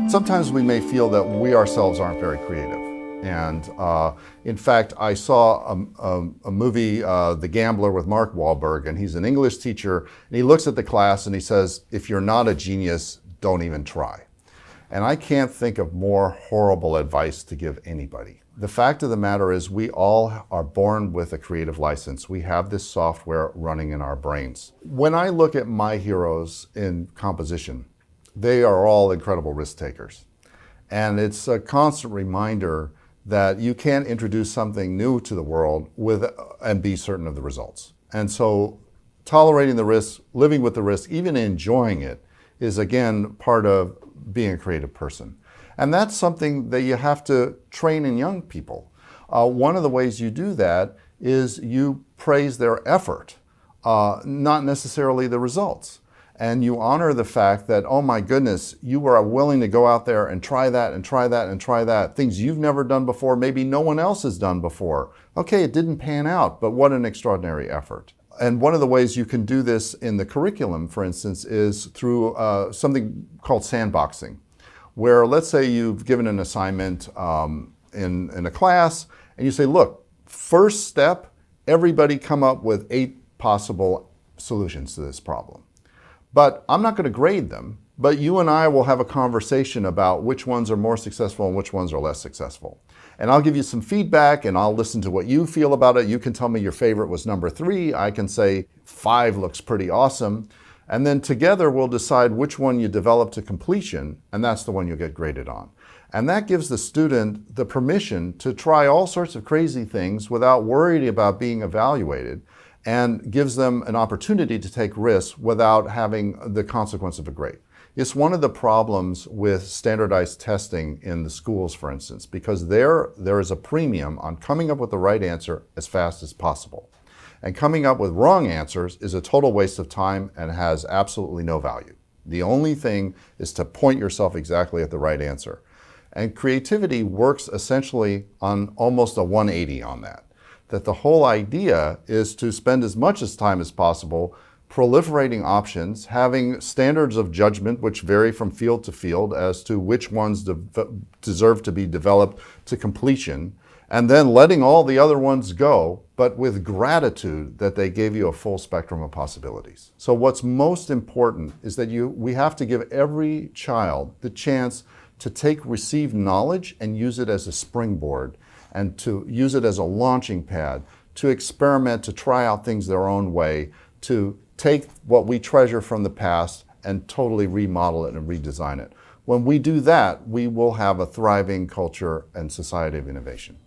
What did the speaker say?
Sometimes we may feel that we ourselves aren't very creative. And in fact, I saw a movie, The Gambler, with Mark Wahlberg, and he's an English teacher, and he looks at the class and he says, if you're not a genius, don't even try. And I can't think of more horrible advice to give anybody. The fact of the matter is we all are born with a creative license. We have this software running in our brains. When I look at my heroes in composition, they are all incredible risk takers. And it's a constant reminder that you can't introduce something new to the world and be certain of the results. And so tolerating the risk, living with the risk, even enjoying it is again part of being a creative person. And that's something that you have to train in young people. One of the ways you do that is you praise their effort, not necessarily the results. And you honor the fact that, oh my goodness, you are willing to go out there and try that and try that and try that. Things you've never done before, maybe no one else has done before. Okay, it didn't pan out, but what an extraordinary effort. And one of the ways you can do this in the curriculum, for instance, is through something called sandboxing, where let's say you've given an assignment in a class, and you say, look, first step, everybody come up with 8 possible solutions to this problem. But I'm not going to grade them, but you and I will have a conversation about which ones are more successful and which ones are less successful. And I'll give you some feedback and I'll listen to what you feel about it. You can tell me your favorite was number 3. I can say 5 looks pretty awesome. And then together we'll decide which one you develop to completion, and that's the one you'll get graded on. And that gives the student the permission to try all sorts of crazy things without worrying about being evaluated, and gives them an opportunity to take risks without having the consequence of a grade. It's one of the problems with standardized testing in the schools, for instance, because there is a premium on coming up with the right answer as fast as possible. And coming up with wrong answers is a total waste of time and has absolutely no value. The only thing is to point yourself exactly at the right answer. And creativity works essentially on almost a 180 on that. That the whole idea is to spend as much time as possible proliferating options, having standards of judgment which vary from field to field as to which ones deserve to be developed to completion, and then letting all the other ones go, but with gratitude that they gave you a full spectrum of possibilities. So what's most important is that we have to give every child the chance to take received knowledge and use it as a springboard, and to use it as a launching pad, to experiment, to try out things their own way, to take what we treasure from the past and totally remodel it and redesign it. When we do that, we will have a thriving culture and society of innovation.